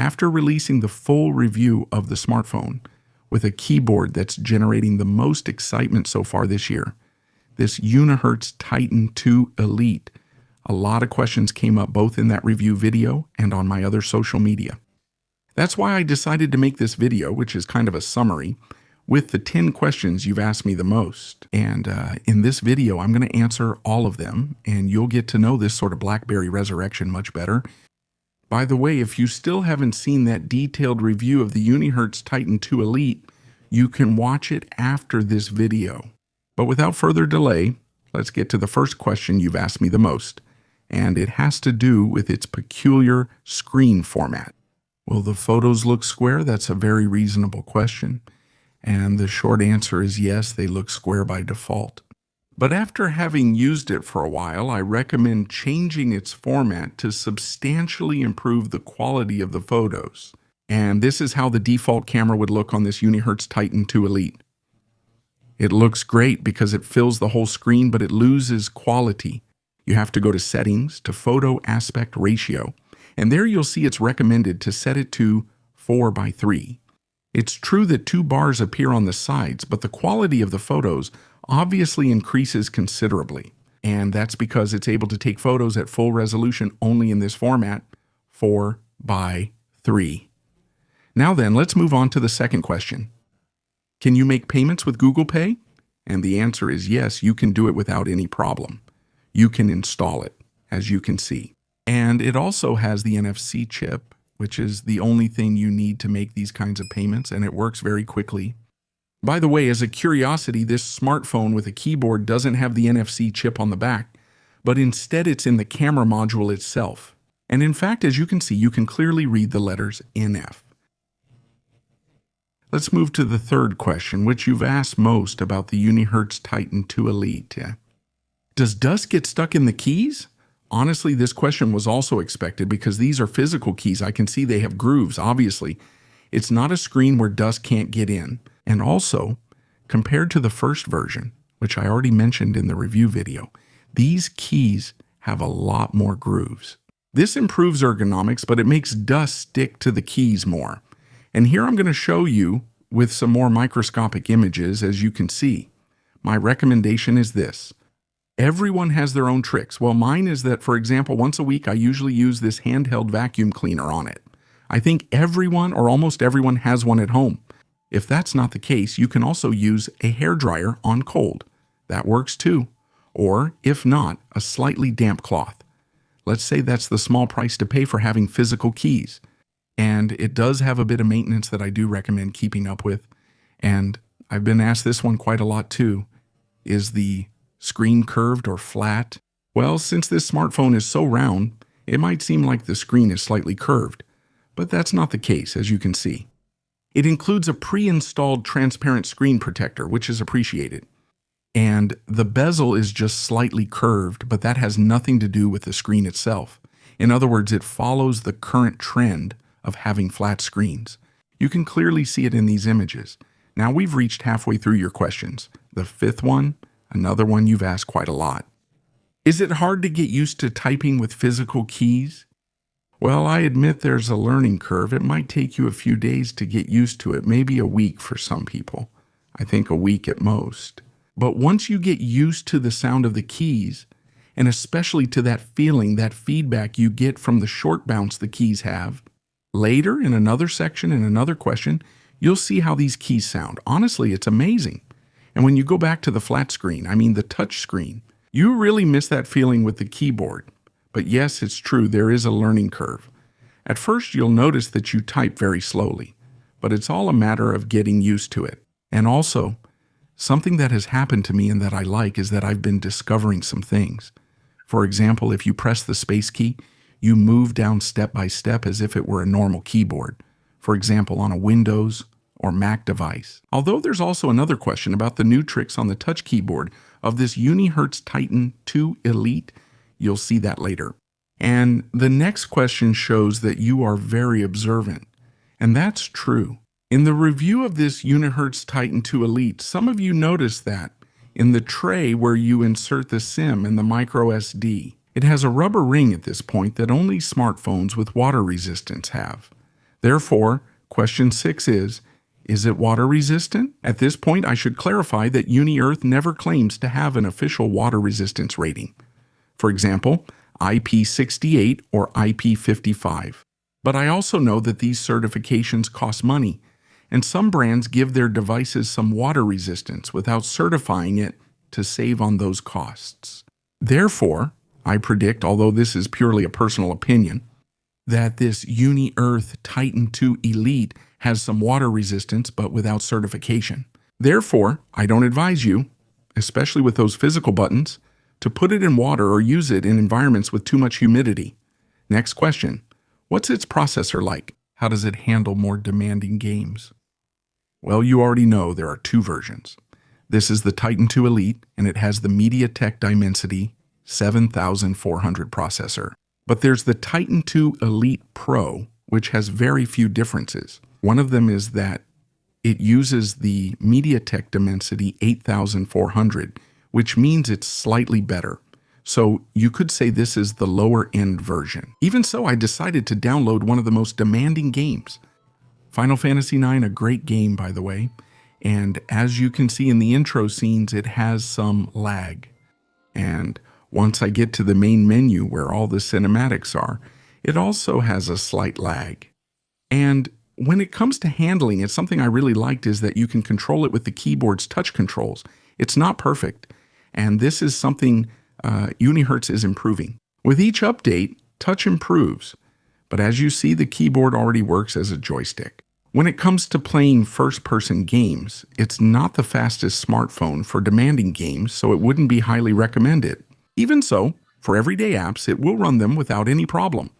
After releasing the full review of the smartphone with a keyboard that's generating the most excitement so far this year, this Unihertz Titan 2 Elite, a lot of questions came up both in that review video and on my other social media. That's why I decided to make this video, which is kind of a summary, with the 10 questions you've asked me the most. And in this video, I'm going to answer all of them, and you'll get to know this sort of BlackBerry resurrection much better. By the way, if you still haven't seen that detailed review of the Unihertz Titan 2 Elite, you can watch it after this video. But without further delay, let's get to the first question you've asked me the most, and it has to do with its peculiar screen format. Will the photos look square? That's a very reasonable question. And the short answer is yes, they look square by default. But after having used it for a while, I recommend changing its format to substantially improve the quality of the photos. And this is how the default camera would look on this Unihertz Titan 2 Elite. It looks great because it fills the whole screen, but it loses quality. You have to go to Settings, to Photo Aspect Ratio, and there you'll see it's recommended to set it to 4:3. It's true that 2 bars appear on the sides, but the quality of the photos obviously increases considerably. And that's because it's able to take photos at full resolution only in this format, 4:3. Now then, let's move on to the second question. Can you make payments with Google Pay? And the answer is yes, you can do it without any problem. You can install it, as you can see. And it also has the NFC chip, which is the only thing you need to make these kinds of payments, and it works very quickly. By the way, as a curiosity, this smartphone with a keyboard doesn't have the NFC chip on the back, but instead it's in the camera module itself. And in fact, as you can see, you can clearly read the letters NF. Let's move to the third question, which you've asked most about the Unihertz Titan 2 Elite. Does dust get stuck in the keys? Honestly, this question was also expected because these are physical keys. I can see they have grooves, obviously. It's not a screen where dust can't get in. And also, compared to the first version, which I already mentioned in the review video, these keys have a lot more grooves. This improves ergonomics, but it makes dust stick to the keys more. And here I'm going to show you with some more microscopic images, as you can see. My recommendation is this. Everyone has their own tricks. Well, mine is that, for example, once a week I usually use this handheld vacuum cleaner on it. I think everyone or almost everyone has one at home. If that's not the case, you can also use a hairdryer on cold. That works too. Or, if not, a slightly damp cloth. Let's say that's the small price to pay for having physical keys. And it does have a bit of maintenance that I do recommend keeping up with. And I've been asked this one quite a lot too. Is the screen curved or flat? Well, since this smartphone is so round, it might seem like the screen is slightly curved, but that's not the case, as you can see. It includes a pre-installed transparent screen protector, which is appreciated. And the bezel is just slightly curved, but that has nothing to do with the screen itself. In other words, it follows the current trend of having flat screens. You can clearly see it in these images. Now we've reached halfway through your questions. The fifth one, another one you've asked quite a lot. Is it hard to get used to typing with physical keys? Well, I admit there's a learning curve. It might take you a few days to get used to it, maybe a week for some people. I think a week at most. But once you get used to the sound of the keys, and especially to that feeling, that feedback you get from the short bounce the keys have, later in another section, in another question, you'll see how these keys sound. Honestly, it's amazing. And when you go back to the flat screen, I mean the touch screen, you really miss that feeling with the keyboard. But yes, it's true, there is a learning curve. At first, you'll notice that you type very slowly, but it's all a matter of getting used to it. And also, something that has happened to me and that I like is that I've been discovering some things. For example, if you press the space key, you move down step by step as if it were a normal keyboard. For example, on a Windows or Mac device. Although there's also another question about the new tricks on the touch keyboard of this Unihertz Titan 2 Elite. You'll see that later. And the next question shows that you are very observant. And that's true. In the review of this Unihertz Titan 2 Elite, some of you noticed that in the tray where you insert the SIM and the micro SD, it has a rubber ring at this point that only smartphones with water resistance have. Therefore, question 6 is it water resistant? At this point, I should clarify that Unihertz never claims to have an official water resistance rating. For example, IP68 or IP55. But I also know that these certifications cost money, and some brands give their devices some water resistance without certifying it to save on those costs. Therefore, I predict, although this is purely a personal opinion, that this Unihertz Titan II Elite has some water resistance but without certification. Therefore, I don't advise you, especially with those physical buttons, to put it in water or use it in environments with too much humidity. Next question. What's its processor like? How does it handle more demanding games? Well, you already know there are 2 versions. This is the Titan II Elite, and it has the MediaTek Dimensity 7400 processor. But there's the Titan II Elite Pro, which has very few differences. One of them is that it uses the MediaTek Dimensity 8400, which means it's slightly better. So you could say this is the lower end version. Even so, I decided to download one of the most demanding games. Final Fantasy IX, a great game, by the way. And as you can see in the intro scenes, it has some lag. And once I get to the main menu where all the cinematics are, it also has a slight lag. And when it comes to handling it, something I really liked is that you can control it with the keyboard's touch controls. It's not perfect, and this is something Unihertz is improving. With each update, touch improves, but as you see, the keyboard already works as a joystick. When it comes to playing first-person games, it's not the fastest smartphone for demanding games, so it wouldn't be highly recommended. Even so, for everyday apps, it will run them without any problem.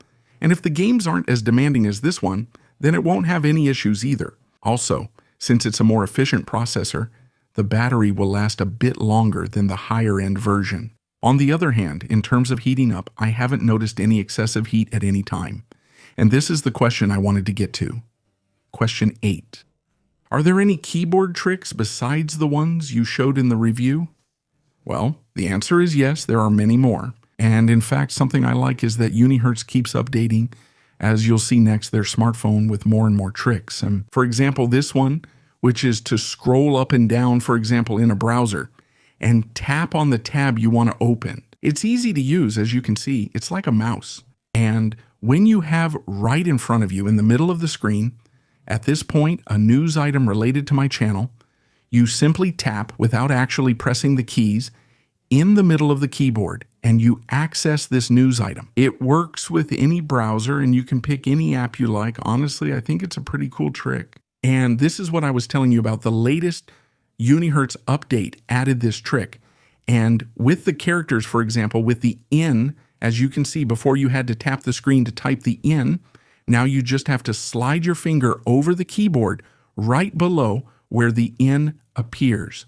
And if the games aren't as demanding as this one, then it won't have any issues either. Also, since it's a more efficient processor, the battery will last a bit longer than the higher-end version. On the other hand, in terms of heating up, I haven't noticed any excessive heat at any time. And this is the question I wanted to get to. Question 8. Are there any keyboard tricks besides the ones you showed in the review? Well, the answer is yes, there are many more. And in fact, something I like is that Unihertz keeps updating, as you'll see next, their smartphone with more and more tricks. And for example, this one, which is to scroll up and down, for example, in a browser, and tap on the tab you want to open. It's easy to use, as you can see. It's like a mouse. And when you have right in front of you, in the middle of the screen, at this point, a news item related to my channel, you simply tap without actually pressing the keys in the middle of the keyboard, and you access this news item. It works with any browser, and you can pick any app you like. Honestly, I think it's a pretty cool trick. And this is what I was telling you about. The latest Unihertz update added this trick. And with the characters, for example, with the N, as you can see, before you had to tap the screen to type the N, now you just have to slide your finger over the keyboard right below where the N appears.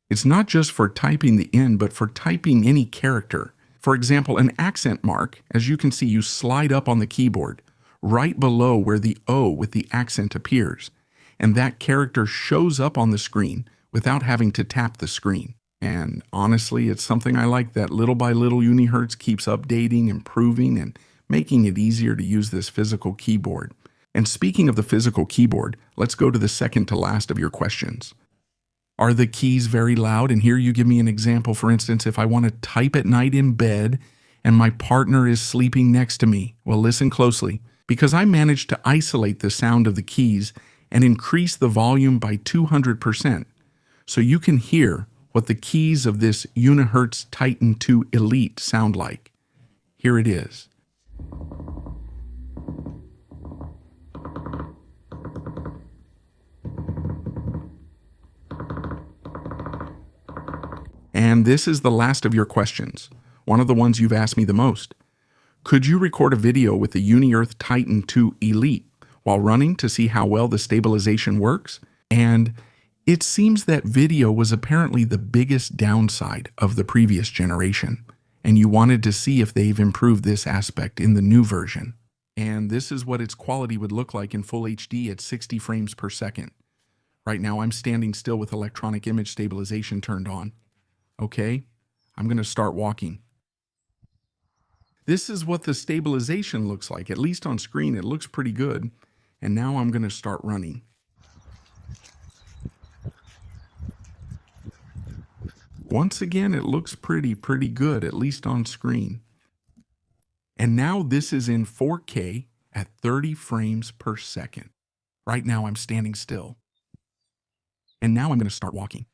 It's not just for typing the N, but for typing any character. For example, an accent mark, as you can see, you slide up on the keyboard right below where the O with the accent appears. And that character shows up on the screen without having to tap the screen. And honestly, it's something I like that little by little Unihertz keeps updating, improving, and making it easier to use this physical keyboard. And speaking of the physical keyboard, let's go to the second to last of your questions. Are the keys very loud? And here you give me an example. For instance, if I want to type at night in bed and my partner is sleeping next to me. Well, listen closely, because I managed to isolate the sound of the keys and increase the volume by 200%. So you can hear what the keys of this Unihertz Titan II Elite sound like. Here it is. And this is the last of your questions, one of the ones you've asked me the most. Could you record a video with the Unihertz Titan II Elite while running to see how well the stabilization works? And it seems that video was apparently the biggest downside of the previous generation, and you wanted to see if they've improved this aspect in the new version. And this is what its quality would look like in full HD at 60 frames per second. Right now I'm standing still with electronic image stabilization turned on. Okay, I'm going to start walking. This is what the stabilization looks like. At least on screen, it looks pretty good. And now I'm going to start running. Once again, it looks pretty good, at least on screen. And now this is in 4K at 30 frames per second. Right now I'm standing still. And now I'm going to start walking.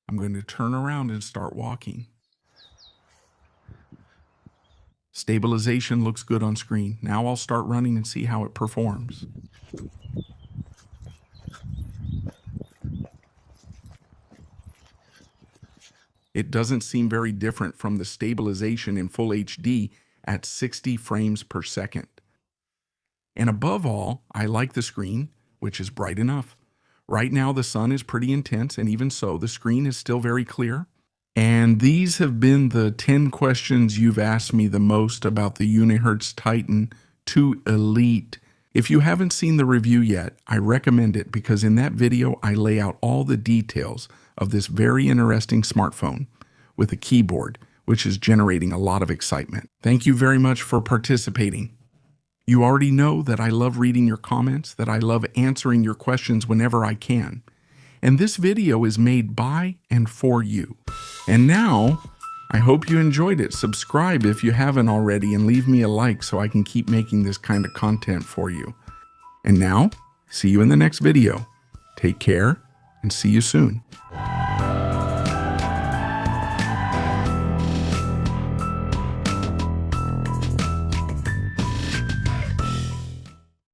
I'm going to turn around and start walking. Stabilization looks good on screen. Now I'll start running and see how it performs. It doesn't seem very different from the stabilization in full HD at 60 frames per second. And above all, I like the screen, which is bright enough. Right now the sun is pretty intense, and even so, the screen is still very clear. And these have been the 10 questions you've asked me the most about the Unihertz Titan 2 Elite. If you haven't seen the review yet, I recommend it because in that video I lay out all the details of this very interesting smartphone with a keyboard, which is generating a lot of excitement. Thank you very much for participating. You already know that I love reading your comments, that I love answering your questions whenever I can. And this video is made by and for you. And now, I hope you enjoyed it. Subscribe if you haven't already and leave me a like so I can keep making this kind of content for you. And now, see you in the next video. Take care and see you soon.